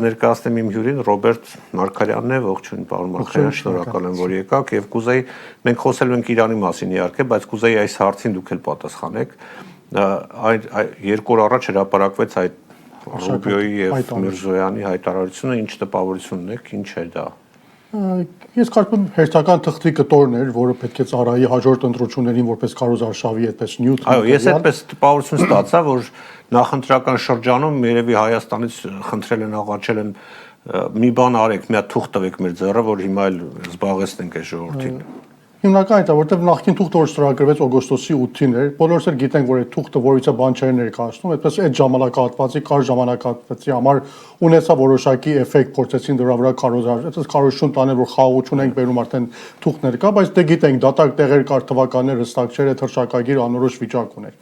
ներկայացնեմ իմ հյուրին Ռոբերտ Մարգարյանն է, ողջույն պարոն Մարգարյան, շնորհակալ եմ, որ եկաք եւ կուզեի մենք խոսել ենք Իրանի մասին իհարկե, բայց կուզեի այս հարցին դուք էլ պատասխանեք։ Այդ 2 օր առաջ հրապարակվեց այդ Ռուբիոյի եւ Միրզոյանի հայտարարությունը, ինչ տպավորություն ունեք, ինչ է դա։ Ես կարծում եմ հերթական թղթի կտորն էր, որը պետք է ծառայի հաջորդ ընտրություններին որպես քարոզարշավի այդպես նյութ։ Այո, ես այդպես տպավորություն ստացա, որ նախընտրական շրջանում երևի Հայաստանից խնդրել են, աղաչել են մի բան արեք, մի հատ թուղթ տվեք մեր ձեռը, որ հիմա էլ զբաղեցնենք այս ժողովրդին։ Հիմնական այդ է, որտեղ նախկին թուղթը որ ստորագրվեց օգոստոսի 8-ին էր, բոլորս էլ գիտենք, որ այդ թուղթը որից է բան չէր ներկայացնում, այդպես այդ ժամանակահատվածի կար ժամանակահատվածի համար ունեցա որոշակի էֆեկտ, փորձեցին դրա վրա այդպես քարոզություն տանել, որ խաղաղություն ենք բերում արդեն թուղթներ կա, բայց դե գիտենք, դատարկ տեղեր կար, թվականներ հստակ չէր, այդ հրճակագիր անորոշ վիճակ ուներ։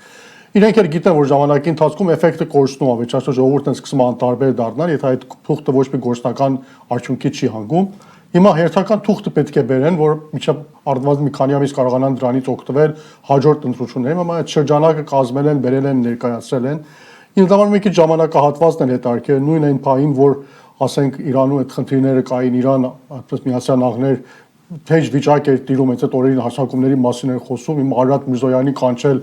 Իրենք էլ գիտեն, որ ժամանակի ընթացքում էֆեկտը կորցնում է, վերջապես ժողովուրդն սկսում է անտարբեր դառնալ, եթե այդ թուղթը ոչ մի գործնական արդյունքի չի հանգում։ Հիմա հերթական թուղթը պետք է բերեն, որ մինչև արդյունքում մի քանի ամիս կարողանան դրանից օգտվել հաջորդ ընտրություններին, հիմա այդ շրջանակը կազմել են, բերել են, ներկայացրել են։ Ինձ համար մի քիչ ժամանակահատվածն էլ հետաքրքիր է, նույն այն փային, որ ասենք Իրանում այդ խնդիրները կային, Իրան, այդպես Միացյալ Նահանգներ թեժ վիճակ էր տիրում, այդ օրերին հաշվարկումների մասին էր խոսում, իմ Արարատ Միրզոյանի կանչել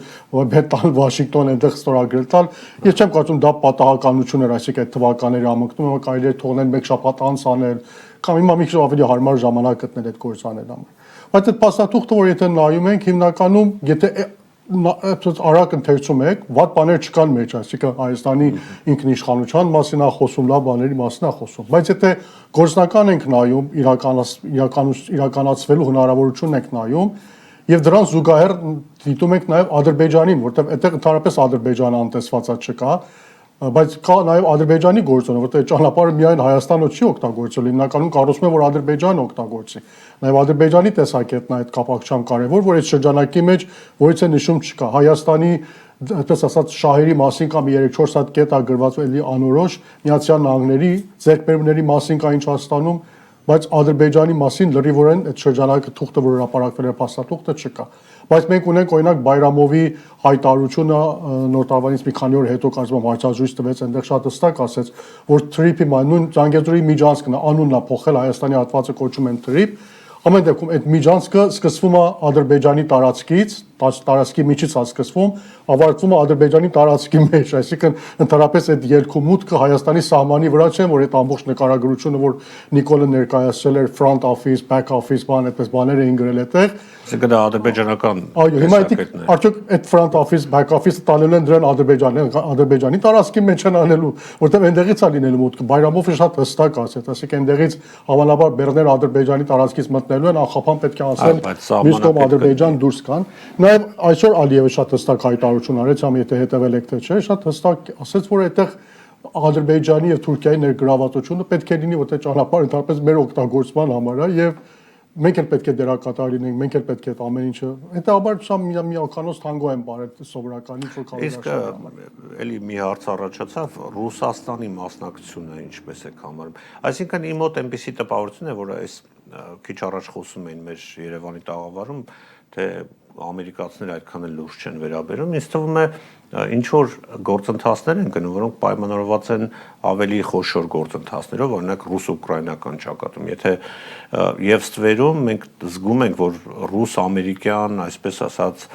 Բետալ Վաշինգտոն այնտեղ ստորագրել տալ։ Ես չեմ կարծում դա պատահականություն էր, այսինքն այդ թվականները ամընկնում, հիմա կարելի է թողնել մեկ շաբաթ անց անել, կամ հիմա մի քիչ ավելի հարմար ժամանակ գտնել այդ գործ անել համար։ Բայց այդ փաստաթուղթը, որ եթե նայում ենք, հիմնականում եթե արագ ընթերցում եք, վատ բաներ չկան մեջ, այսինքն Հայաստանի ինքնիշխանության մասին է խոսում, լավ բաների մասին է խոսում, բայց եթե գործնական ենք նայում, իրականացվելու հնարավորությունն ենք նայում, եւ դրան զուգահեռ դիտում ենք նաեւ Ադրբեջանին, որտեղ այդտեղ ընդհանրապես Ադրբեջանը անտեսվածա չկա, բայց կա նաեւ Ադրբեջանի գործոնը, որտեղ ճանապարհը միայն Հայաստանը չի օգտագործել, հիմնականում կարծում եմ, որ Ադրբեջանը օգտագործի։ Նաեւ Ադրբեջանի տեսակետն այդ կապակցությամբ կարևոր, որ այդ շրջանակի մեջ որից է նշում չկա։ Հայաստանի այդպես ասած շահերի մասին կամ 3-4 հատ կետ է գրված էլի անորոշ, Միացյալ Նահանգների ձեռքբերումների մասին կա ինչ Հայաստանում, բայց Ադրբեջանի մասին լրիվորեն այդ շրջանակը թուղթը, որ հրապարակվել է փաստաթուղթը չկա։ Բայց մենք ունենք օրինակ Բայրամովի հայտարարությունը նոր տարվանից մի քանի օր հետո կարծում եմ հարցազրույց տվեց, այնտեղ շատ հստակ ասեց, որ TRIP-ի նույն Զանգեզուրի միջանցքն է, անունն է փոխել, Հայաստանի հատվածը կոչում են TRIP, ամեն դեպքում այդ միջանցքը սկսվում է Ադրբեջանի տարածքից, տարածքի միջից է սկսվում, ավարտվում է Ադրբեջանի տարածքի մեջ, այսինքն ընդհանրապես այդ ելքու մուտքը Հայաստանի սահմանի վրա չէ, որ այդ ամբողջ նկարագրությունը, որ Նիկոլը ներկայացրել էր front office, back office, բան այդպես բաներ էին գրել այդտեղ, այսինքն դա ադրբեջանական։ Այո, հիմա արդյոք այդ front office, back office-ը տանելու են դրան Ադրբեջանի տարածքի մեջ են անելու, որտեղ այնտեղից է լինելու մուտքը։ Բայրամովը շատ հստակ ասեց, ասենք այնտեղից հավանաբար բեռներ Ադրբեջանի տարածքից մտնելու են, անխափան պետք է ասեն մյուս կողմ Ադրբեջան դուրս կան։ Նաև այսօր Ալիևը շատ հստակ հայտարարություն արեց, համ եթե հետևել եք թե չէ, շատ հստակ ասեց, որ այդտեղ Ադրբեջանի եւ Թուրքիայի ներգրավվածությունը պետք է լինի, որտեղ ճանապարհը ընդհանրապես մեր օգտագործման համար է եւ մենք էլ պետք է դերակատար լինենք, մենք էլ պետք է այդ ամեն ինչը։ Հետաբար սա միականոց թանգո են բարել սովորականից որ կարող է։ Էլի մի հարց առաջացավ Ռուսաստանի մասնակցությունը ինչպես է համարում։ Այսինքն իմ մոտ այնպեսի տպավորություն է, որ այս քիչ առաջ խոսում էին մեր Երևանի տաղավարում, թե ամերիկացիները այդքան էլ լուրջ չեն վերաբերում, ինձ թվում է ինչ որ գործընթացներ են գնում, որոնք պայմանավորված են ավելի խոշոր գործընթացներով, օրինակ ռուս-ուկրաինական ճակատում, եթե եւ ստվերում մենք զգում ենք, որ ռուս-ամերիկյան, այսպես ասած,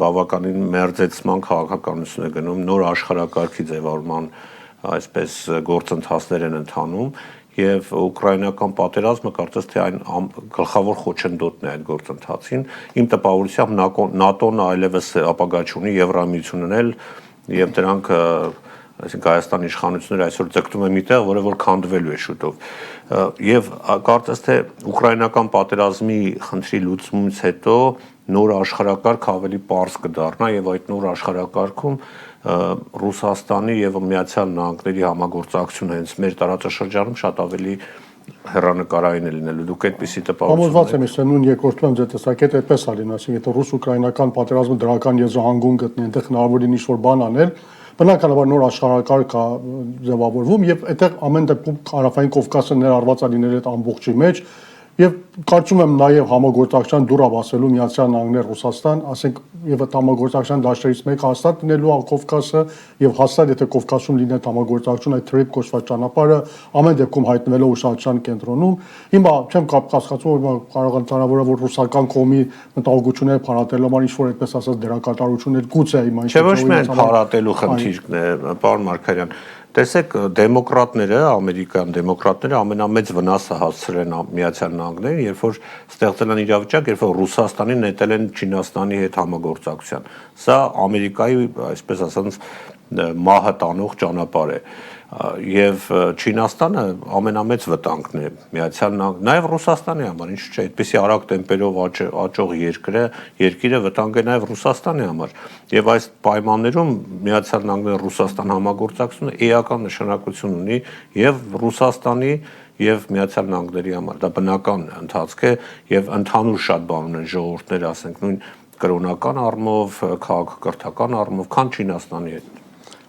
բավականին մերձեցման քաղաքականություն է գնում, նոր աշխարհակարգի ձևավորման այսպես գործընթացներ են ընթանում եւ ուկրաինական պատերազմը կարծես թե այն գլխավոր խոչընդոտն է այդ գործընթացին։ Իմ տպավորությամբ ՆԱՏՕ-ն այլևս ապագա չունի, Եվրամիությունն էլ եւ դրանք այսինքն Հայաստանի իշխանությունները այսօր ձգտում են միտեղ, որը որ քանդվելու է շուտով։ Եվ կարծես թե ուկրաինական պատերազմի խնդրի լուծումից հետո նոր աշխարհակարգ ավելի պարզ կդառնա եւ այդ նոր աշխարհակարգում Ռուսաստանի եւ Միացյալ Նահանգների համագործակցությունը հենց մեր տարածաշրջանում շատ ավելի հեռանկարային է լինելու։ Դուք այդպեսի տպավորություն ունեք։ Համոզված եմ, ես նույն երկրորդում ձեր տեսակետը այդպես է լինի, ասենք եթե ռուս-ուկրաինական պատերազմը դրական եզրահանգում գտնի, այնտեղ հնարավոր լինի ինչ-որ բան անել, բնականաբար նոր աշխարհակարգ է ձևավորվում եւ այդտեղ ամեն դեպքում Հարավային Կովկասը ներառված է լինել այդ ամբողջի մեջ Եվ կարծում եմ նաև համագործակցության դուրս ասելու Միացյալ Նահանգներ Ռուսաստան, ասենք եւ այդ համագործակցության դաշտերից մեկը հաստատ լինելու Կովկասը եւ հաստատ եթե Կովկասում լինի այդ համագործակցություն այդ թրիփ կոչված ճանապարհը ամեն դեպքում հայտնվելով ուշադրության կենտրոնում։ Հիմա չեմ կասկածում որ կարող է հնարավորը որ ռուսական կողմի մտահոգությունները փարատելու համար ինչ որ այդպես ասած դերակատարություններ գուցե հիմա Չէ ոչ միայն փարատելու խնդիրն է, պարոն Մարգարյան, տեսեք դեմոկրատները, ամերիկյան դեմոկրատները ամենամեծ վնասը հասցրել են Միացյալ Նահանգներին, երբ որ ստեղծել են իրավիճակ, երբ որ Ռուսաստանին նետել են Չինաստանի հետ համագործակցության։ Սա Ամերիկայի, այսպես ասած, մահը տանող ճանապարհ է։ Եվ Չինաստանը ամենամեծ վտանգն է Միացյալ Նահանգ, նաև Ռուսաստանի համար, ինչ չէ, այդպեսի արագ տեմպերով աճող երկիրը վտանգ է նաև Ռուսաստանի համար։ Եվ այս պայմաններում Միացյալ Նահանգները Ռուսաստան համագործակցությունը էական նշանակություն ունի եւ Ռուսաստանի եւ Միացյալ Նահանգների համար։ Դա բնական ընթացք է եւ ընդհանուր շատ բան ունեն ժողովուրդները, ասենք նույն կրոնական առումով, քաղաքակրթական առումով, քան Չինաստանի հետ։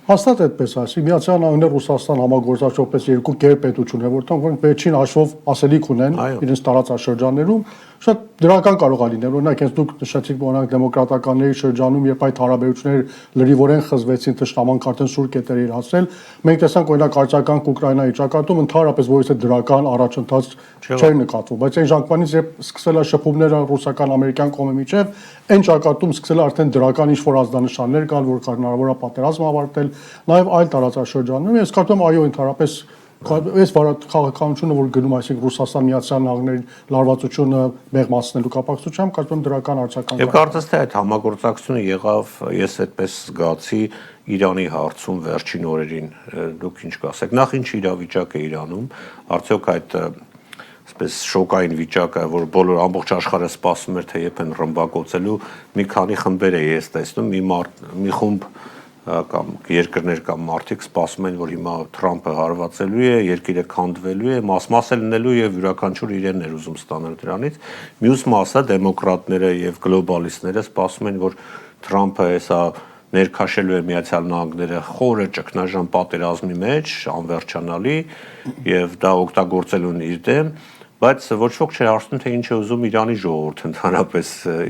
Հաստատ այդպես ասի Միացյալ Նահանգներ Ռուսաստան համագործակցողպես երկու գերպետություն է որտեղ վերջին հաշվով ասելիք ունեն իրենց տարածաշրջաններում շատ դրական կարող է լինել օրինակ հենց դուք նշեցիք օրինակ դեմոկրատականների շրջանում երբ այդ հարաբերությունները լրիվորեն խզվեցին թշնամանք արդեն սուր կետեր էր հասել մենք տեսանք օրինակ արձական Ուկրաինայի ճակատում ընդհանրապես որից է դրական առաջընթաց չէր նկատվում բայց այն ժամանակից երբ սկսել է շփումները ռուսական ամերիկյան կողմի միջև այն ճակատում սկսել է արդեն դրական ինչ-որ ազդանշաններ կան որ հնարավոր է պատերազմ ավարտել նաև այլ տարածաշրջաններում ես կարծում եմ այո ընդհանրապես այս քաղաքականությունը որ գնում այսինքն Ռուսաստան Միացյալ Նահանգների լարվածությունը մեղմացնելու կապակցությամբ կարծում եմ դրական արձագանք Եվ կարծես թե այդ համագործակցությունը եղավ ես այդպես զգացի Իրանի հարցում վերջին օրերին դուք ինչ կասեք նախ ինչ իրավիճակ է Իրանում արդյոք այդ այսպես շոկային վիճակը որ բոլոր ամբողջ աշխարհը սպասում էր թե երբ են ռմբակոծելու մի քանի խմբեր է ես տեսնում մի խումբ կամ երկրներ կամ մարդիկ սպասում են որ հիմա Թրամփը հարվածելու է, երկիրը քանդվելու է, մաս-մասը լինելու եւ յուրաքանչյուր իրեն էր ուզում ստանալ դրանից։ Մյուս մասը դեմոկրատները եւ գլոբալիստները սպասում են որ Թրամփը հեսա ներքաշելու է Միացյալ Նահանգները խորը ճգնաժամ պատերազմի մեջ, անվերջանալի եւ դա օգտագործելու են իր դեմ բայց ոչ ոք չի հարցնում թե ինչ է ուզում Իրանի ժողովուրդը ընդհանրապես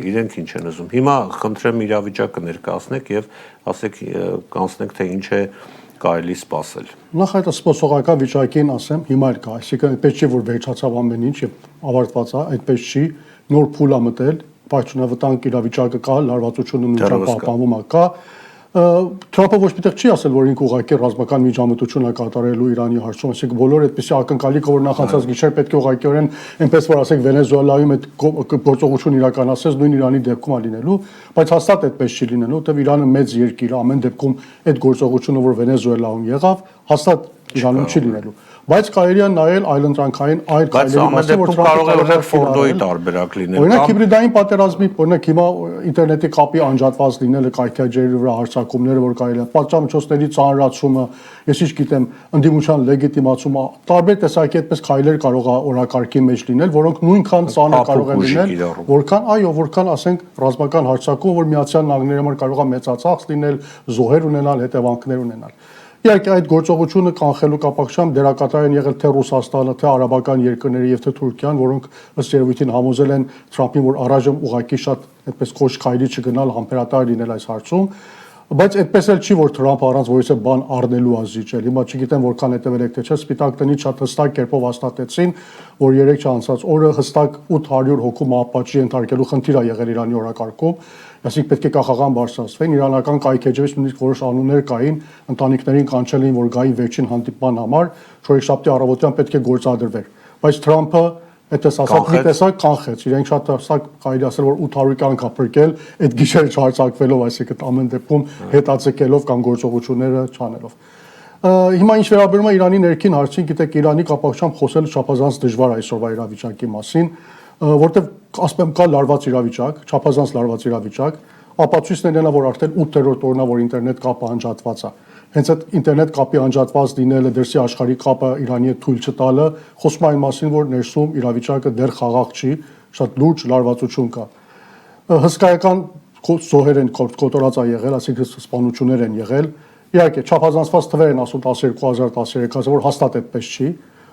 իրենք ինչ են ուզում հիմա խնդրեմ իրավիճակը ներկայացնեք եւ ասեք կանցնենք թե ինչ է կարելի սպասել նախ այդ սպասողական վիճակին ասեմ հիմա էլ կա այսինքն այդպես չի որ վերջացավ ամեն ինչ եւ ավարտված է այդպես չի նոր փուլ է մտել պաշտոնավտանգ իրավիճակը կա լարվածությունը նույնիսկ պահպանվում է կա Թրամփը ոչ միտեղ չի ասել, որ ինքը ուղղակի ռազմական միջամտություն է կատարելու Իրանի հարցում, այսինքն բոլոր այդպիսի ակնկալիք, որ նախանցած գիշեր պետք է ուղղակիորեն այնպես որ ասենք Վենեսուելայում այդ գործողություն իրականացես նույն Իրանի դեպքում է լինելու, բայց հաստատ այդպես չի լինելու, որտեղ Իրանը մեծ երկիր է, ամեն դեպքում այդ գործողությունը, որ Վենեսուելայում եղավ, հաստատ Իրանում չի լինելու բայց կարելի է նայել այլընտրանքային այլ քայլերի մասին որ կարող է օրինակ Ֆորդոյի տարբերակ լինել օրինակ հիբրիդային պատերազմի օրինակ հիմա ինտերնետի կապի անջատված լինելը կայքեջերի վրա հարձակումները որ կարելի է պատժամիջոցների ծանրացումը ես ինչ գիտեմ ընդդիմության լեգիտիմացումը տարբեր տեսակի այդպես քայլեր կարող է օրակարգի մեջ լինել որոնք նույնքան ծանր կարող են լինել որքան այո որքան ասենք ռազմական հարձակում որ Միացյալ Նահանգների համար կարող է մեծացած լինել զոհեր ունենալ հետևանքներ ունենալ Իհարկե այդ գործողությունը կանխելու կապակցությամբ դերակատար են եղել թե Ռուսաստանը, թե արաբական երկրները եւ թե Թուրքիան, որոնք ըստ երևույթին համոզել են Թրամփին, որ առայժմ ուղղակի շատ այդպես կոշտ քայլի չգնալ համբերատար լինել այս հարցում, բայց այդպես էլ չի, որ Թրամփը առանց որևէ բան առնելու ազիջել։ Հիմա չգիտեմ որքան հետևել եք թե չէ, Սպիտակ տնից շատ հստակ կերպով հաստատեցին, որ 3 չանցած օրը հստակ 800 հոգու մահապատժի ենթարկելու խնդիր է եղել Իրանի օրակարգում։ Այսինքն պետք է կախաղան բարձրացվեն իրանական կայքեջերից նույնիսկ որոշ անուններ կային ընտանիքներին կանչել էին որ գային վերջին հանդիպման համար չորեքշաբթի առավոտյան պետք է գործադրվեր բայց Թրամփը այդպես ասած մի տեսակ կանխեց իրենք շատ հստակ կարելի ասել որ 800 կյանք ապրկել այդ գիշերը չհարցակվելով այսինքն ամեն դեպքում հետաձգելով կամ գործողությունները չանելով հիմա ինչ վերաբերում է Իրանի ներքին հարցին գիտեք Իրանի կապակցությամբ խոսելը չափազանց դժվար այսօրվա իրավիճակի մասին որտեղ ասում եմ կա լարված իրավիճակ, չափազանց լարված իրավիճակ, ապացույցներն են որ արդեն 8-րդ օրն է որ ինտերնետ կապը անջատված է։ Հենց այդ ինտերնետ կապի անջատված լինելը դրսի աշխարհի կապը Իրանի հետ թույլ չտալը խոսում այն մասին որ ներսում իրավիճակը դեռ խաղաղ չի, շատ լուրջ լարվածություն կա։ Հսկայական զոհեր են կոտորած է եղել, այսինքն սպանություններ են եղել։ Իհարկե չափազանցված թվեր են ասում 12000, 13000, որ հաստատ այդպես չի։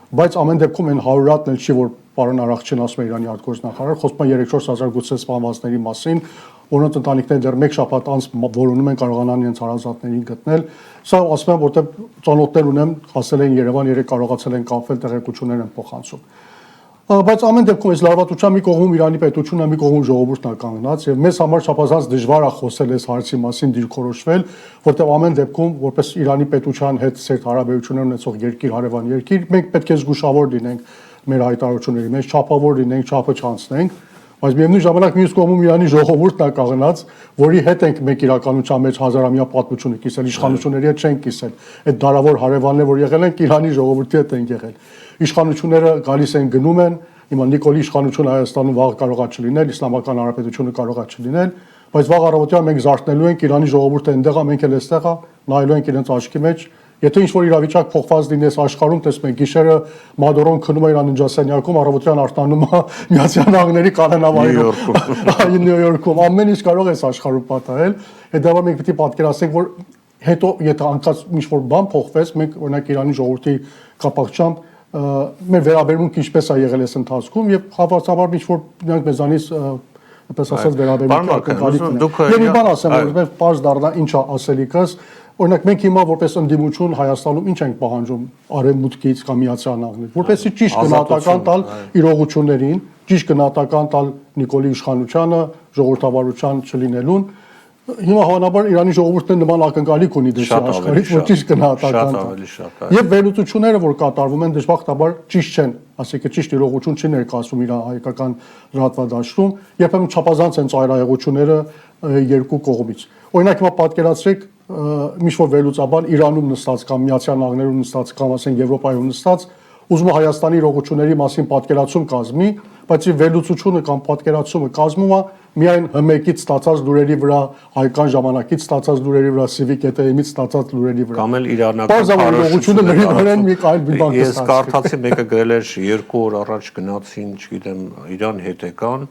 բայց ամեն դեպքում այն 100-ն էլ չի, որ պարոն Արաքչյան ասում է Իրանի արտգործնախարար, խոսում է 3-4 հազար գուցե սպանվածների մասին, որոնց ընտանիքները դեռ մեկ շաբաթ անց որոնում են կարողանան իրենց հարազատներին գտնել։ Սա ասում եմ, որտեղ ծանոթներ ունեմ, հասել են Երևան, երեք կարողացել են կապվել, տեղեկություններ են փոխանցում։ Բայց ամեն դեպքում այս լարվածության մի կողմում Իրանի պետությունը, մի կողմում ժողովուրդն է կանգնած եւ մեզ համար չափազանց դժվար է խոսել այս հարցի մասին դիրքորոշվել, որտեղ ամեն դեպքում որպես Իրանի պետության հետ ծեր հարաբերություններ ունեցող երկիր, հարևան երկիր, մենք պետք է զգուշավոր լինենք մեր հայտարարությունների մեջ, չափավոր լինենք, չափը չանցնենք, բայց միևնույն ժամանակ մյուս կողմում Իրանի ժողովուրդն է կանգնած, որի հետ ենք մենք իրականության մեջ հազարամյա պատմությունը կիսել, իշխանությունների հետ չենք կիսել։ Այդ դարավոր հարևաններ, որ եղել են, Իրանի ժողովրդի հետ են եղել։ Իշխանությունները գալիս են գնում են, հիմա Նիկոլի իշխանությունը Հայաստանում վաղ կարող է չլինել, Իսլամական Հանրապետությունը կարող է չլինել, բայց վաղ առավոտյան մենք զարթնելու ենք, Իրանի ժողովուրդը այնտեղ է, մենք էլ այստեղ է, նայելու ենք իրենց աչքի մեջ։ Եթե ինչ-որ իրավիճակ փոխված լինես աշխարհում, տեսնում ենք գիշերը Մադորոն քնում է իր ննջասենյակում, առավոտյան արտանում է Միացյալ Նահանգների կանոնավայրում, Նյու Յորքում, ամեն ինչ կարող է աշխարհում պատահել։ Հետո մենք պետք է պատկերացնենք, որ հետո եթե անկած ինչ-որ բան փոխվեց, մենք օրինակ Իրանի ժողովրդի կապակցությամբ մեր վերաբերմունքը ինչպես է եղել այս ընթացքում եւ հավասարաբար ինչ-որ նրանք մեզանից այդպես ասած վերաբերմունք ակնկալիք ունեն։ Եվ մի բան ասեմ, որովհետեւ պարզ դառնա ինչ է ասելիքս։ Օրինակ մենք հիմա որպես ընդդիմություն Հայաստանում ինչ ենք պահանջում Արևմուտքից կամ Միացյալ Նահանգներից, որպեսզի ճիշտ գնահատական տալ իրողություններին, ճիշտ գնահատական տալ Նիկոլի իշխանությանը, ժողովրդավարության չլինելուն։ Հիմա հավանաբար Իրանի ժողովուրդն նման ակնկալիք ունի դեպի աշխարհից, որ ճիշտ գնահատական տա։ Եվ վերլուծությունները, որ կատարվում են, դժբախտաբար ճիշտ չեն, ասիկա ճիշտ իրողություն չի ներկայացում իր հայկական լրատվադաշտում, երբեմն չափազանց են ծայրահեղությունները երկու կողմից։ Օրինակ հիմա պատկերացրեք ինչ-որ վերլուծաբան Իրանում նստած կամ Միացյալ Նահանգներում նստած կամ ասենք Եվրոպայում նստած ուզում է Հայաստանի իրողությունների մասին պատկերացում կազմի, բայց իր վերլուծությունը կամ պատկերացումը կազմում է միայն հմեկից ստացած լուրերի վրա, հայկական ժամանակից ստացած լուրերի վրա, Civic ETM-ից ստացած լուրերի վրա։ Կամ էլ իրանական հարաբերությունները մի այլ բան։ Ես կարդացի մեկը գրել էր 2 օր առաջ գնացին, չգիտեմ, Իրան հետ եկան,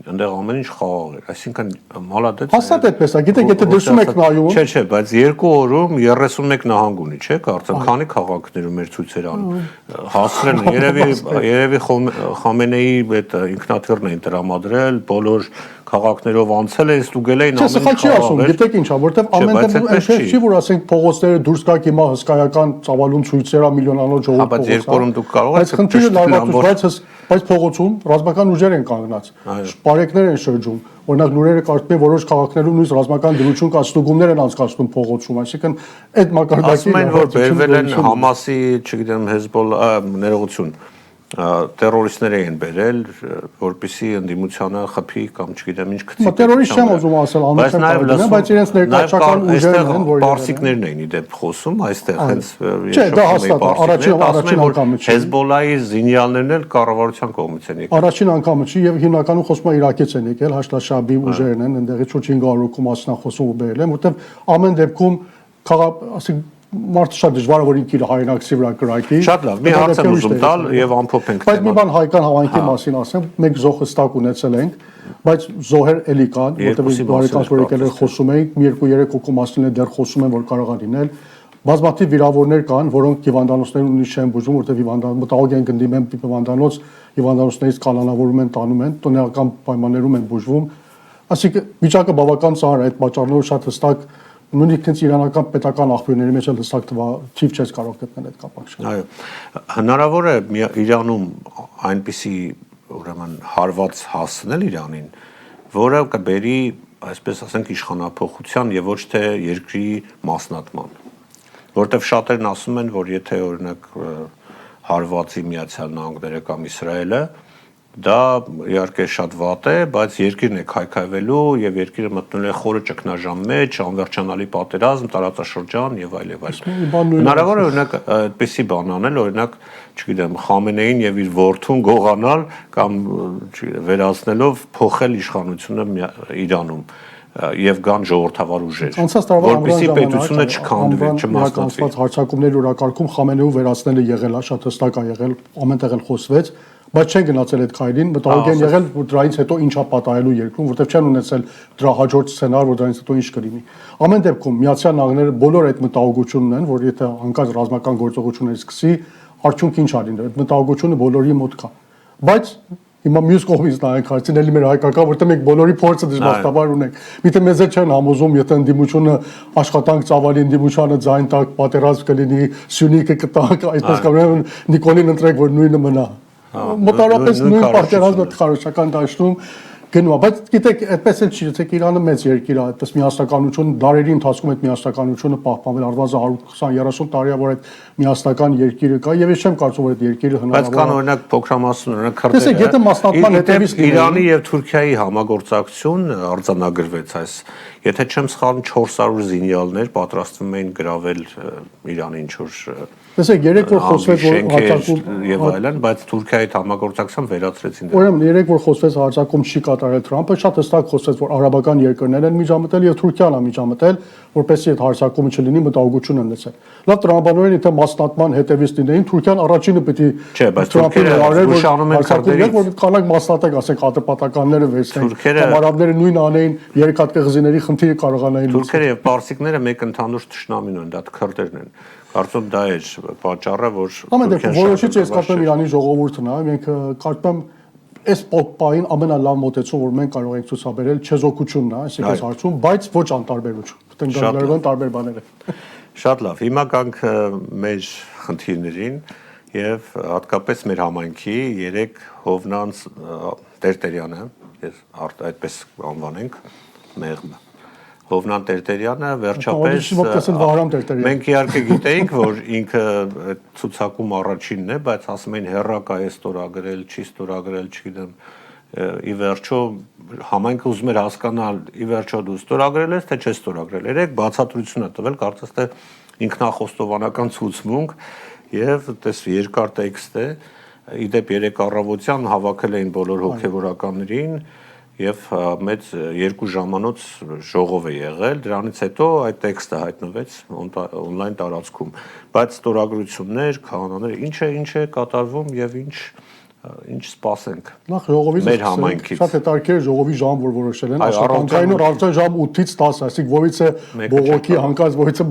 այնտեղ ամեն ինչ խաղաղ էր, այսինքն մալադեց։ Հաստատ այդպես է, գիտեք, եթե դրսում եք նայում։ Չէ, բայց 2 օրում 31 նահանգ ունի, չէ՞, կարծեմ, քանի քաղաքներում էր ցույցեր անում։ Հասրեն, երևի Խամենեի այդ ինքնաթիռն էին տրամադրել, բոլոր քաղաքներով անցել են, ստուգել էին ամեն ինչ։ Չէ, չի ասում, գիտեք ինչ է, որտեվ ամեն դեպքում այնպես չի, որ ասենք փողոցները դուրս գաք հիմա հսկայական ծավալուն ցույցերա միլիոնանոց ժողով։ Բայց 2 օրում դուք կարող եք։ Բայց խնդիրը լավացում, բայց փողոցում ռազմական ուժեր են կանգնած, շպարեկներ են շրջում։ Օրինակ լուրերը կարծում են որոշ քաղաքներում նույնիսկ ռազմական դրություն կա, ստուգումներ են անցկացնում փողոցում, այսինքն այդ մակարդակի ասում են, որ բերվել են Համասի, չգիտեմ, Հեզբոլլա, ներողություն, տերորիստներ էին բերել, որպեսզի ընդդիմությանը խփի կամ չգիտեմ ինչ գցի։ Տերորիստ չեմ ուզում ասել, անմիջական, բայց իրենց ներկայացական ուժերն են, որ պարսիկներն էին իդեպ խոսում, այստեղ հենց Չէ, դա հաստատ առաջին անգամը չի։ Հեզբոլլայի զինյալներն էլ կառավարության կողմից են եկել։ Առաջին անգամը չի եւ հիմնականում խոսում է Իրաքից են եկել, Հաշտաշաբի ուժերն են, այնտեղից 500 հոգու մասնա խոսում ու բերել են, որտեվ ամեն դեպքում ասենք մարդը շատ դժվար է որ ինքը իր հայրենակցի վրա կրակի։ Շատ լավ, մի հարց եմ ուզում տալ եւ ամփոփենք թեման։ Բայց մի բան հայկական հավանքի մասին ասեմ, մենք զոհ հստակ ունեցել ենք, բայց զոհեր էլի կան, որտեղ բարեկամներ որ եկել են խոսում էին, մի 2-3 հոգու մասին էլ դեռ խոսում են որ կարող է լինել։ Բազմաթիվ վիրավորներ կան, որոնք հիվանդանոցներում նույնիսկ չեն բուժում, որտեղ մտահոգ են գնդիմեն հիվանդանոց, հիվանդանոցներից կանանավորում են տանում են, տնական պայմաններում են բուժվում։ Այսինքն վիճակը բավական ծանր է, այդ պատճառներով շատ հստակ նույնիսկ հենց իրանական պետական աղբյուրների մեջ էլ հստակ թիվ չես կարող գտնել այդ կապակցությամբ։ Այո, հնարավոր է Իրանում այնպիսի ուրեմն հարված հասնել Իրանին, որը կբերի, այսպես ասենք, իշխանափոխության եւ ոչ թե երկրի մասնատման։ Որտեվ շատերն ասում են, որ եթե օրինակ հարվածի Միացյալ Նահանգները կամ Իսրայելը, դա իհարկե շատ վատ է, բայց երկիրն է քայքայվելու եւ երկիրը մտնել է խորը ճգնաժամ մեջ, անվերջանալի պատերազմ, տարածաշրջան եւ այլ եւ այլ։ Հնարավոր է օրինակ այդպիսի բան անել, օրինակ, չգիտեմ, Խամենեին եւ իր որդուն գողանալ կամ վերացնելով փոխել իշխանությունը Իրանում եւ կան ժողովրդավար ուժեր, որպեսզի պետությունը չքանդվի, չմասնատվի։ Հարցակումների օրակարգում Խամենեու վերացնելը եղել է, շատ հստակ է եղել, ամենտեղ էլ խոսվեց, բայց չեն գնացել այդ քայլին, մտահոգ են եղել, որ դրանից հետո ինչա պատահելու երկրում, որտեղ չեն ունեցել դրա հաջորդ սցենար, որ դրանից հետո ինչ կլինի։ Ամեն դեպքում Միացյալ Նահանգները բոլոր այդ մտահոգությունն ունեն, որ եթե անկած ռազմական գործողություններ սկսի, արդյունք ինչ ա լինել, այդ մտահոգությունը բոլորի մոտ կա։ Բայց հիմա մյուս կողմից նայենք հարցին, էլի մեր հայկական, որտեղ մենք բոլորի փորձը դժբախտաբար ունենք։ Միտը մեզ չեն համոզում, եթե ընդդիմությունը աշխատանք ծավալի, ընդդիմությունը ձայն տակ, պատերազմ կլինի, Սյունիքը կտակ, այսպես կամ Նիկոլին ընտրեք, որ նույնը մնա։ Մոտավորապես նույն պատերազմը խարոշական դաշտում գնում է, բայց գիտեք, այդպես էլ չի, եթե Իրանը մեծ երկիր է, այդպես միասնականություն դարերի ընթացքում այդ միասնականությունը պահպանվել, առնվազն 120-30 տարի է, որ այդ միասնական երկիրը կա, եւ ես չեմ կարծում, որ այդ երկիրը հնարավոր է։ Բայց կան օրինակ փոքրամասն օրինակ քրդերը։ Տեսեք, եթե մասնատման հետևից Իրանի եւ Թուրքիայի համագործակցություն արձանագրվեց այս, եթե չեմ սխալվում 400 զինյալներ պատրաստվում էին գրավել Իրանի ինչ որ Տեսեք, երեք որ խոսվեց որ հարձակում եւ այլն, բայց Թուրքիայի համագործակցությամբ վերացրեցին դա։ Ուրեմն երեք որ խոսվեց հարձակում չի կատարել Թրամփը, շատ հստակ խոսվեց, որ արաբական երկրներն են միջամտել եւ Թուրքիան է միջամտել, որպեսզի այդ հարձակումը չլինի, մտահոգություն են լսել։ Լավ տրամաբանորեն եթե մասնատման հետևից լինեին, Թուրքիան առաջինը պիտի Չէ, բայց Թուրքերը ուշանում են քրդերից, որ կանանք մասնատեք, ասենք ադրբեջանները վերցնեն, կամ արաբները նույն անեին, երեք հատ կղզիների խնդիրը կարողանային լուծել։ Թուրքերը եւ պարսիկները մեկ ընդհանուր ճշնամին են, դա քրդերն են։ Կարծում դա է պատճառը, որ ամեն դեպքում որոշիչ ես կարծում Իրանի ժողովուրդն է, մենք կարծում այս պահին ամենալավ մոտեցում, որ մենք կարող ենք ցուցաբերել չեզոքությունն է, այսինքն այս հարցում, բայց ոչ անտարբերություն։ Տնկալներն տարբեր բաներ են։ Շատ լավ։ Հիմա կանք մեր խնդիրներին եւ հատկապես մեր համայնքի 3 Հովնանց Տերտերյանը, ես այդպես անվանենք, մեղմ Հովնան Տերտերյանը վերջապես մենք իհարկե գիտեինք, որ ինքը ցուցակում առաջինն է, բայց ասում էին հերրակա է ստորագրել, չի ստորագրել, չգիտեմ, ի վերջո համայնքը ուզում էր հասկանալ, ի վերջո դու ստորագրել ես, թե չես ստորագրել։ Երեք բացատրություն է տվել, կարծես թե ինքնախոստովանական ցուցմունք եւ այդպես երկար տեքստ է։ Իդեպ երեք առավոտյան հավաքել էին բոլոր հոգեվորականներին եւ մեծ 2 ժամանոց ժողով է եղել, դրանից հետո այդ տեքստը հայտնվեց on-line տարածքում, բայց ստորագրություններ, քահանաներ, ինչ է կատարվում եւ ինչ սպասենք։ Նախ ժողովից մեր համայնքից շատ հետաքրքիր ժողովի ժամ որ որոշել են, աշխատանքային օր առցան ժամ 8-ից 10, այսինքն որից է բողոքի հանկած, որից է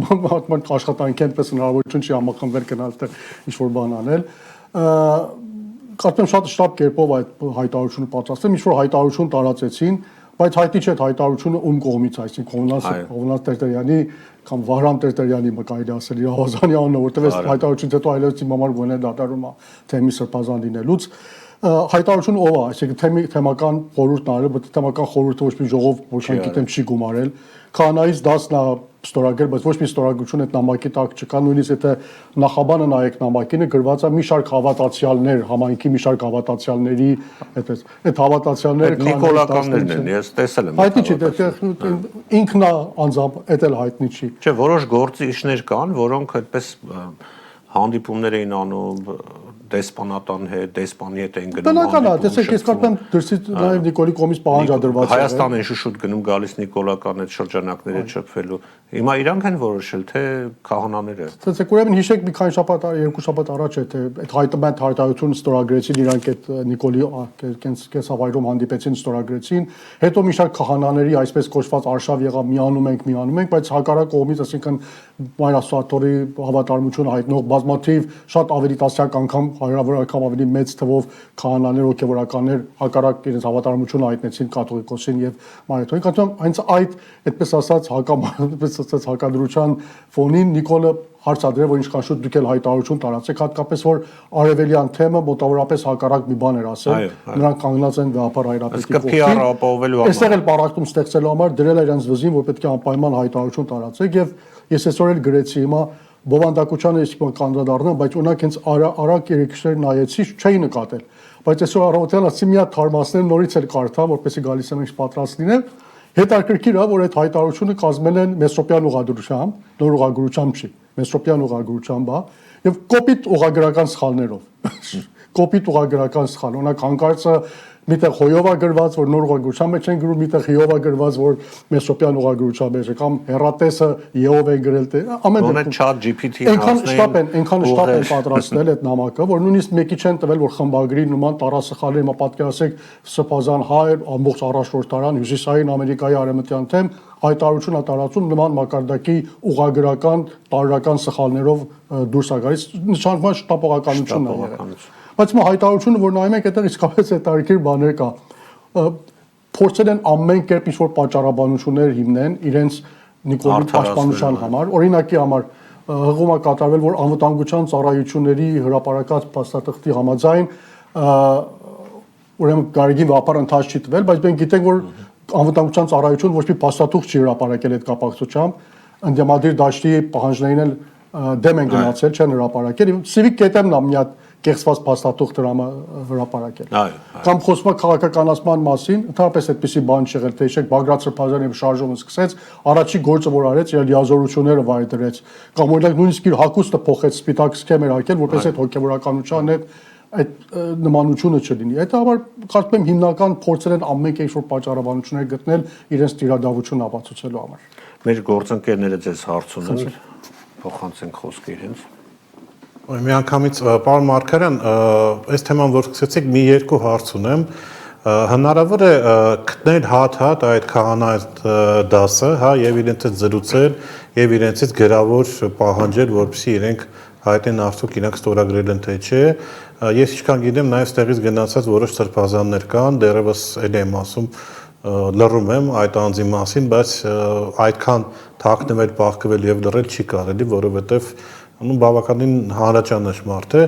աշխատանքի այնպես հնարավորություն չի համախմբվել գնալ այդտեղ ինչ որ բան անել։ Կարծեմ շատ շտապ կերպով այդ հայտարարությունը պատրաստել, ինչ որ հայտարարություն տարածեցին, բայց հայտի չէ հայտարարությունը ում կողմից, այսինքն Հովնանց Տերտերյանի կամ Վահրամ Տերտերյանի կարելի ասել իր Ավազանի անունը, որտեղ այս հայտարարությունից հետո այլևս իմ համար գոնե դատարում է թեմի սրբազան լինելուց։ Հայտարարությունը ով է, այսինքն թեմական խորհուրդն արել, բայց թեմական խորհուրդը ոչ մի ժողով, որքան գիտեմ, չի գումարել։ Քահանայից 10-ն է ստորագրել, բայց ոչ մի ստորագրություն այդ նամակի տակ չկա, նույնիսկ եթե նախաբանը նայեք նամակինը գրված է մի շարք հավատացյալներ, համայնքի մի շարք հավատացյալների, այդպես այդ հավատացյալները նիկոլականներն են, ես տեսել եմ։ Հայտնի չի, ինքն է անձամբ այդ էլ հայտնի չի։ Չէ, որոշ գործիչներ կան, որոնք այդպես հանդիպումներ էին անում դեսպանատան հետ, դեսպանի հետ էին գնում։ Բնական է, տեսեք, ես կարծում դրսից նաև Նիկոլի կողմից պահանջադրված է։ Հայաստան են շուշուտ գնում գալիս նիկոլական այդ շրջանակները չփվելու։ Հիմա իրանք են որոշել, թե քահանաները։ Տեսեք, ուրեմն հիշեք մի քանի շաբաթ, 2 շաբաթ առաջ է, թե այդ հայտարարությունը ստորագրեցին իրանք այդ Նիկոլի կենսավայրում հանդիպեցին, ստորագրեցին, հետո մի շարք քահանաների այսպես կոչված արշավ եղավ, միանում ենք, բայց հակառակ կողմից, ասինքն Մայր Աստվածորի հավատարմությունը հայտնող բազմաթիվ շատ ավելի տասնյակ անգամ հարյուրավոր անգամ ավելի մեծ թվով քահանաներ, հոգևորականներ հակառակ իրենց հավատարմությունը հայտնեցին կաթողիկոսին եւ մարեթոնին։ Կարծում հենց այդ այդպես ասած հակադրության ֆոնին Նիկոլը հարցադրել, որ ինչքան շուտ դուք էլ հայտարարություն տարածեք, հատկապես որ արևելյան թեմը մոտավորապես հակառակ մի բան էր ասել, նրանք կանգնած են վեհապար հայրապետի կողքին։ Այստեղ էլ պարակտում ստեղծելու համար դրել է իրենց վզին, որ պետք է անպայման հայտարարություն տարածեք եւ ես այսօր էլ գրեցի հիմա բովանդակությանը ես կանդրադառնամ, բայց օրինակ հենց արագ երեքշեր նայեցի, չէի նկատել, բայց այսօր առավոտյան ասի մի հատ թարմացնել նորից էլ կարդամ, որպեսզի գալիս եմ ինչ պատրաստ լինեմ։ Հետաքրքիր է, որ այդ հայտարարությունը կազմել են Մեսրոպյան ուղղագրությամբ, նոր ուղղագրությամբ չի, Մեսրոպյան ուղղագրությամբ է եւ կոպիտ ուղղագրական սխալներով։ Կոպիտ ուղղագրական սխալ, օրինակ հանկարծը միտեղ հոյովա գրված, որ նոր ուղղագրության մեջ են գրում, միտեղ հիովա գրված, որ մեսոպյան ուղղագրության մեջ է, կամ հեռատեսը Եհով է գրել, ամեն դեպքում chat GPT-ն այնքան շտապ են պատրաստել այդ նամակը, որ նույնիսկ մեկի չեն տվել, որ խմբագրի նման տարասխալի հիմա պատկերացեք սփազան հայ ամբողջ առաջնորդարան հյուսիսային Ամերիկայի արևմտյան թեմ հայտարարություն տարածում նման մակարդակի ուղղագրական տարրական սխալներով դուրս է գալիս, նշանակման շտապողականությունն է եղել։ Բայց հիմա հայտարարությունը, որ նայում ենք, այդտեղ իսկապես է տարիքեր բաներ կա։ Փորձել են ամեն կերպ ինչ-որ պատճառաբանություններ հիմնեն իրենց Նիկոլի պաշտպանության համար, օրինակի համար հղում է կատարվել, որ անվտանգության ծառայությունների հրապարակած փաստաթղթի համաձայն ուրեմն Գարեգին վապար ընթաց չի տվել, բայց մենք գիտենք, որ անվտանգության ծառայությունը ոչ մի փաստաթուղթ չի հրապարակել այդ կապակցությամբ, ընդդիմադիր դաշտի պահանջներին էլ դեմ են գնացել, չեն հրապարակել։ Civic Keten-ն մի հատ կեղծված փաստաթուղթ հրապարակել։ Կամ խոսվում է քաղաքականացման մասին, ընդհանրապես այդպիսի բան չի եղել, թե իշեք Բագրատ Սրբազյանը շարժումը սկսեց, առաջի գործը որ արեց, իր լիազորությունները վայր դրեց, կամ օրինակ նույնիսկ իր հագուստը փոխեց, սպիտակ սքեմեր արկել, որպես այդ հոգեվորականության այդ նմանությունը չլինի։ Այդ համար կարծում եմ հիմնական փորձել են ամեն ինչ որ պատճառաբանություններ գտնել իրենց տիրադավությունը ապացուցելու համար։ Մեր գործընկերները ձեզ հարց ունեն, փոխանցենք խոսքը իրենց։ Մի անգամից պարոն Մարգարյան, այս թեման որ սկսեցիք, մի երկու հարց ունեմ։ Հնարավոր է գտնել հատ այդ քահանայից դասը, հա, եւ իրենցից զրուցել եւ իրենցից գրավոր պահանջել, որպեսզի իրենք հայտնեն արդյոք իրանք ստորագրել են թե չէ։ Ես ինչքան գիտեմ, նաեւ ստեղից գնացած որոշ սրբազաններ կան, դեռևս էլ եմ ասում, լռում եմ այդ անձի մասին, բայց այդքան թաքնվել, պահկվել եւ լռել չի կարելի, որովհետեւ բավականին հանրաճանաչ մարդ է,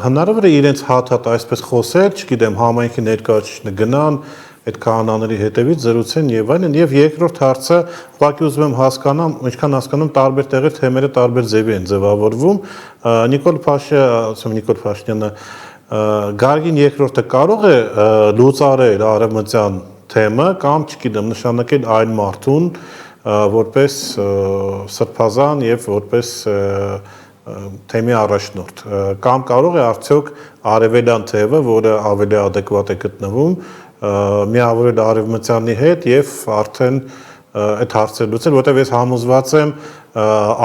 հնարավոր է իրենց հատ այսպես խոսել, չգիտեմ, համայնքի ներկայացուցիչները գնան, այդ քահանաների հետևից զրուցեն եւ այլն, եւ երկրորդ հարցը, ուղղակի ուզում եմ հասկանամ, ինչքան հասկանում տարբեր տեղեր թեմերը տարբեր ձևի են ձևավորվում, Նիկոլ Փաշինյանը Գարգին երկրորդը կարող է լուծարել արևմտյան թեմը կամ, չգիտեմ, նշանակել այն մարդուն, որպես սրբազան եւ որպես թեմի առաջնորդ կամ կարող է արդյոք արևելյան թևը, որը ավելի adekvat է գտնվում, միավորել արևմտյանի հետ եւ արդեն այդ հարցերը լուծել, որտեղ ես համոզված եմ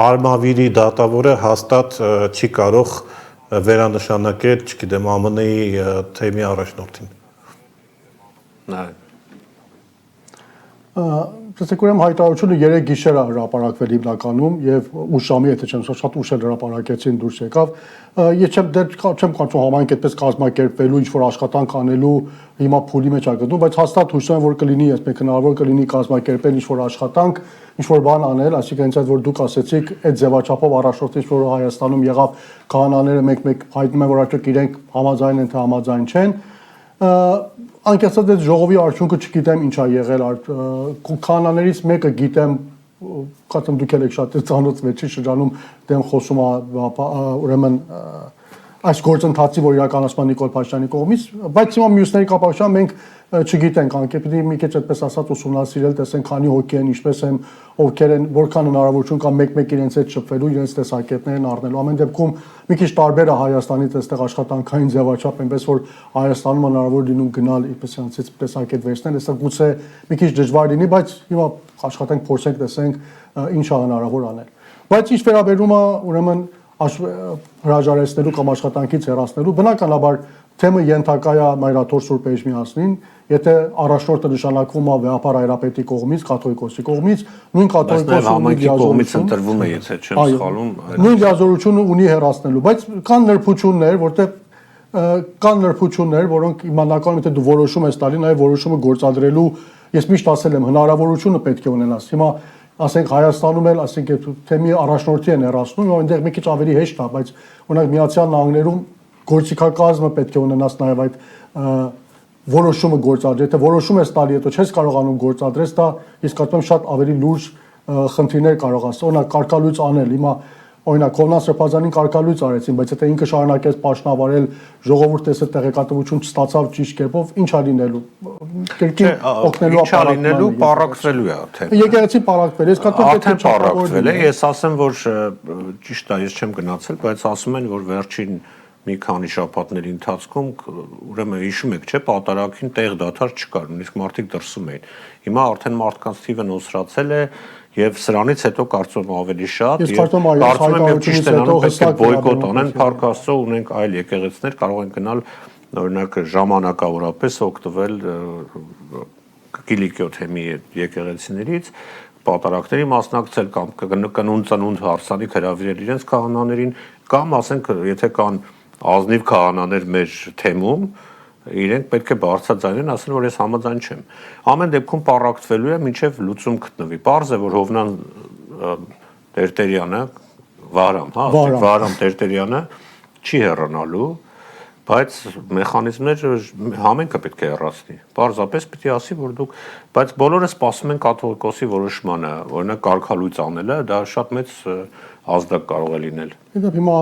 Արմավիրի դատավորը հաստատ չի կարող վերանշանակել, չգիտեմ, ԱՄՆ-ի թեմի առաջնորդին։ Տեսեք, ուրեմն հայտարարությունը 3 գիշեր է հրապարակվել հիմնականում եւ ուշամի, եթե չեմ շատ ուշ էլ հրապարակեցին դուրս եկավ։ Ես չեմ կարծում համայնք այդպես կազմակերպվելու, ինչ որ աշխատանք անելու հիմա փուլի մեջ է գտնում, բայց հաստատ հույս ունեմ, որ կլինի, այսպես հնարավոր կլինի կազմակերպել ինչ որ աշխատանք, ինչ որ բան անել, այսինքն հենց այդ որ դուք ասեցիք, այդ ձևաչափով առաջնորդից, որ Հայաստանում եղավ, քահանաները մեկ-մեկ հայտնում են, որ արդյոք իրենք համաձայն են թե համաձայն չեն։ Անկեղծած այդ ժողովի արդյունքը չգիտեմ ինչ է եղել, քահանաներից մեկը գիտեմ, կարծեմ դուք եք շատ ծանոթ վերջի շրջանում դեմ խոսում ուրեմն այս գործընթացի, որ իրականացման Նիկոլ Փաշինյանի կողմից, բայց հիմա մյուսների կապակցությամբ մենք չգիտենք, անկեպի մի քիչ այդպես ասած ուսումնասիրել, տեսենք քանի հոգի են, ինչպես են, ովքեր են, որքան հնարավորություն կա մեկ-մեկ իրենց հետ շփվելու, իրենց տեսակետներն առնելու։ Ամեն դեպքում մի քիչ տարբեր է Հայաստանից այստեղ աշխատանքային ձևաչափ, այնպես որ Հայաստանում հնարավոր լինում գնալ իպես անցից տեսակետ վերցնել, այստեղ գուցե մի քիչ դժվար լինի, բայց հիմա աշխատենք, փորձենք, տեսենք ինչ է հնարավոր անել։ Բայց ինչ վերաբերում է ուրեմն հրաժարեցնելու կամ աշխատանքից հեռացնելու, բնականաբար թեմը ենթակա է Մայրաթոր Սուրբ Էջմիածնին, եթե առաջնորդը նշանակվում է Վեհապար Հայրապետի կողմից, կաթողիկոսի կողմից, նույն կաթողիկոսի կողմից ընտրվում է, եթե չեմ սխալում, նույն լիազորությունը ունի հեռացնելու, բայց կան նրբություններ, որտեղ կան նրբություններ, որոնք իմանալական եթե դու որոշում ես տալի, նաև որոշումը գործադրելու, ես միշտ ասել եմ, հնարավորությունը պետք է ունենաս։ Հիմա ասենք Հայաստանում էլ, ասենք թեմի առաջնորդի են հեռացնում, այնտեղ մի քիչ ավելի հեշտ է, բայց օրինակ Միացյալ Նահանգներում գործիքակազմը պետք է ունենաս նաև այդ որոշումը գործադրել, եթե որոշում ես տալի, հետո չես կարողանում գործադրես, դա ես կարծում եմ շատ ավելի լուրջ խնդիրներ կարող ասել, օրինակ կարգալույց անել, հիմա օրինակ Հովնան Սրբազանին կարգալույց արեցին, բայց եթե ինքը շարունակեց պաշտպանվել, ժողովուրդը տեսը տեղեկատվություն չստացավ ճիշտ կերպով, ինչ է լինելու։ Կրկին օգնելու ապարակնելու, պարակվելու է թե։ Եկեղեցի պարակվել, ես կարծում եմ թե պարակվել է, ես ասեմ, որ ճիշտ է, ես չեմ գնացել, բայց ասում են, որ վերջին մի քանի շաբաթների ընթացքում ուրեմն հիշում եք, չէ, պատարագին տեղ դադար չկար, նույնիսկ մարդիկ դրսում էին։ Հիմա արդեն մարդկանց թիվը նոսրացել է եւ սրանից հետո կարծում ավելի շատ կարծում եմ եւ ճիշտ են անում, պետք է բոյկոտ անեն, Փառք Աստծո, ունենք այլ եկեղեցիներ, կարող են գնալ օրինակ ժամանակավորապես օգտվել Կիլիկիո թեմի եկեղեցիներից, պատարակների մասնակցել կամ կնուն ծնունդ հարսանիք հրավիրել իրենց քահանաներին կամ ասենք եթե կան ազնիվ քահանաներ մեր թեմում, իրենք պետք է բարձրաձայնեն, ասեն որ ես համաձայն չեմ։ Ամեն դեպքում պարակտվելու է մինչև լուծում գտնվի։ Պարզ է որ Հովնան Տերտերյանը, Վահրամ Տերտերյանը չի հեռանալու, բայց մեխանիզմները համենքը պետք է հեռացնի։ Պարզապես պետք է ասի, որ դուք, բայց բոլորը սպասում են կաթողիկոսի որոշմանը, օրինակ կարգալույծ անելը, դա շատ մեծ ազդակ կարող է լինել։ Հիմա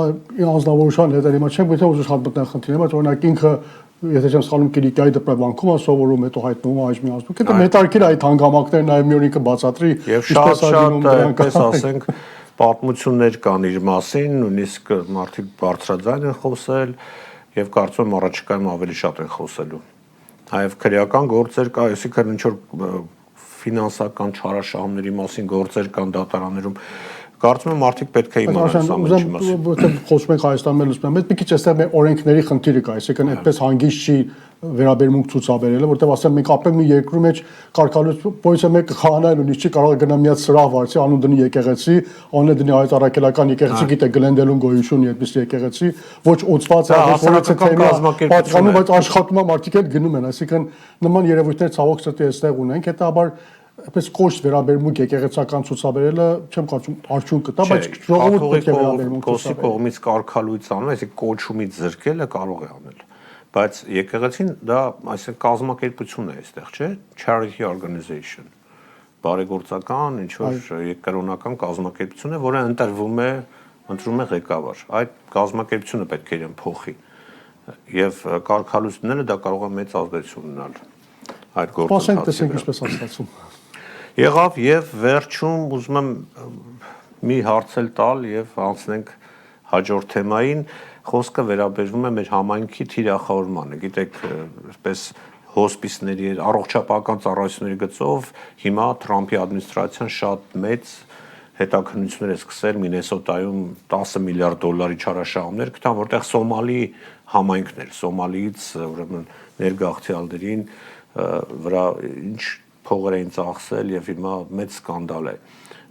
անձնավորության հետ հիմա չեմ գիտեմ ուզում շատ մտնեն խնդիրը, բայց օրինակ ինքը եթե չեմ սխալվում Կիլիկիայի դպրեվանքում է սովորում, հետո հայտնվում է այժմ ազգում։ Դա մետարկիր այդ հանգամանքները նաև մի օր ինքը բացատրի, եւ շատ այնպես ասենք պատմություններ կան իր մասին, նույնիսկ մարդիկ բարձրաձայն են խոսել եւ կարծում եմ առաջիկայում ավելի շատ են խոսելու։ Հայև քրեական գործեր կա, այսինքն ինչ որ ֆինանսական չարաշահումների մասին գործեր կան դատարաններում։ Կարծում եմ մարդիկ պետք է իմանան ամենի մասին։ Որտեղ խոսում ենք Հայաստանում էլ լուսում եմ, մեծ մի քիչ այստեղ մեր օրենքների խնդիրը կա, այսինքն այդպես հանգիստ չի վերաբերմունք ցուցաբերելը, որտեղ ասեմ մենք ապրում մի երկրի մեջ կարգալույց պոլիցիա մեկը խանայել ունի, չի կարող գնա միած սրահ վարձի, անուն դնի եկեղեցի, անունը դնի հայ առաքելական եկեղեցի, գիտե Գլենդելուն գոյություն ունի այդպես եկեղեցի, ոչ օծված է, որից է պատկանում, բայց աշխատում է մարդիկ էլ գնում են, այսինքն նման երևույթներ ցավոք սրտի այստեղ ունենք, հետաբար այպես կոշտ վերաբերմունք եկեղեցական ցուցաբերելը չեմ կարծում արդյունք կտա, բայց ժողովուրդը պետք է վերաբերմունք կոսի կողմից կարգալույց անում, այսինքն կոչումից զրկելը կարող է անել։ Բայց եկեղեցին դա այսինքն կազմակերպություն է այստեղ, չէ՞, charity organization, բարեգործական, ինչ որ կրոնական կազմակերպություն է, որը ընտրվում է ղեկավար։ Այդ կազմակերպությունը պետք է իրեն փոխի։ Եվ կարգալույցները դա կարող է մեծ ազդեցություն ունենալ այդ գործընթացի։ Տեսենք ինչպես աստվածում։ Եղավ եւ վերջում ուզում եմ մի հարցել տալ եւ անցնենք հաջորդ թեմային, խոսքը վերաբերվում է մեր համայնքի թիրախավորմանը։ Գիտեք, այսպես հոսպիսների, առողջապահական ծառայությունների գծով հիմա Թրամփի ադմինիստրացիան շատ մեծ հետաքննություններ է սկսել Մինեսոտայում $10 միլիարդ չարաշահումներ գտան, որտեղ Սոմալի համայնքներ, Սոմալիից ուրեմն ներգաղթյալներին վրա ինչ փողեր էին ծախսել եւ հիմա մեծ սկանդալ է։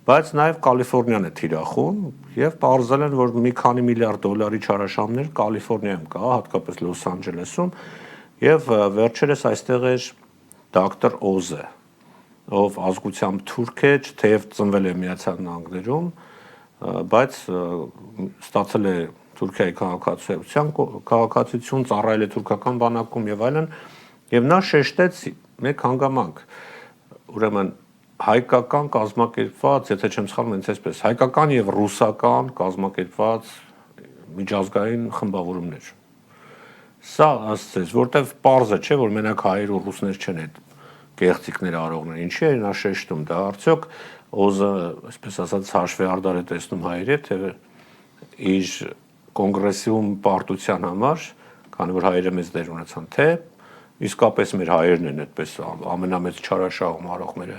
Բայց նաև Կալիֆոռնիան է թիրախում եւ պարզել են, որ մի քանի միլիարդ դոլարի չարաշահումներ Կալիֆոռնիայում կա, հատկապես Լոս Անջելեսում, եւ վերջերս այստեղ էր դոկտոր Օզը, ով ազգությամբ թուրք է, թեև ծնվել է Միացյալ Նահանգներում, բայց ստացել է Թուրքիայի քաղաքացիություն, ծառայել է թուրքական բանակում եւ այլն, եւ նա շեշտեց մեկ հանգամանք, ուրեմն հայկական կազմակերպված, եթե չեմ սխալվում, հենց այսպես, հայկական եւ ռուսական կազմակերպված միջազգային խմբավորումներ։ Սա ասես, որտեվ պարզ է, չէ, որ մենակ հայեր ու ռուսներ չեն այդ կեղծիքները արողներ։ Ինչի է նա շեշտում դա, արդյոք Օզը, այսպես ասած, հաշվեհարդար է տեսնում հայերի, թե իր կոնգրեսիում պարտության համար, քանի որ հայերը մեծ դեր ունեցան, թե իսկապես մեր հայերն են այդպես ամենամեծ չարաշահում արողները։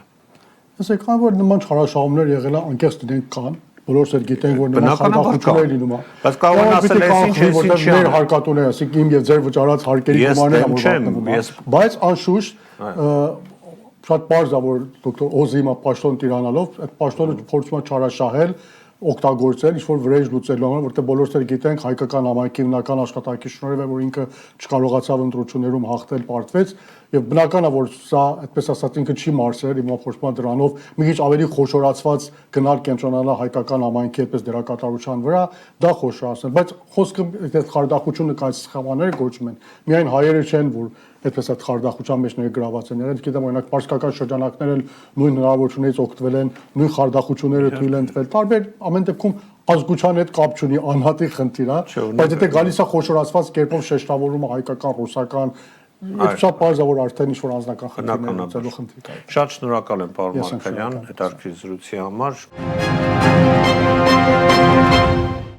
Ասեք, քան որ նման չարաշահումներ եղել են, անկեղծ դենք կան, բոլորս էլ գիտենք, որ նման խարդախություններ լինում է։ Բայց կարող են ասել ես մեր հարկատուները, ասենք իմ եւ ձեր վճարած հարկերի գումարները ամուրվում են։ Բայց անշուշտ շատ բարձ է, որ դոկտոր Օզի հիմա պաշտոն տիրանալով, այդ պաշտոնը փորձում է չարաշահել, օգտագործել ինչ-որ վրեժ լուծելու համար, որտեղ բոլորս էլ գիտենք հայկական համայնքի հիմնական աշխատանքի շնորհիվ է, որ ինքը չկարողացավ ընտրություններում հաղթել, պարտվեց, եւ բնական է, որ սա այդպես ասած ինքը չի մարսել, հիմա փորձում է դրանով մի քիչ ավելի խոշորացված գնալ կենտրոնանալ հայկական համայնքի այդպես դերակատարության վրա, դա խոշորացնել, բայց խոսքը այդ խարդախությունը կայց սխեմաները գործում են։ Միայն հայերը չեն, որ այդպես այդ խարդախության մեջ ներգրաված են եղել, գիտեմ օրինակ պարսկական շրջանակներ էլ նույն հնարավորություններից օգտվել են, նույն խարդախությունները թույլ են տվել։ Տարբեր ամեն դեպքում ազգության հետ կապ չունի, անհատի խնդիր է, բայց եթե գալիս է խոշորացված կերպով շեշտավորումը հայկական, ռուսական, այդ շատ բարձր է, որ արդեն ինչ-որ անձնական խնդիրներ ունեցելու խնդիր կա։ Շատ շնորհակալ եմ, պարոն Մարկարյան, հետաքրքիր զրույցի համար։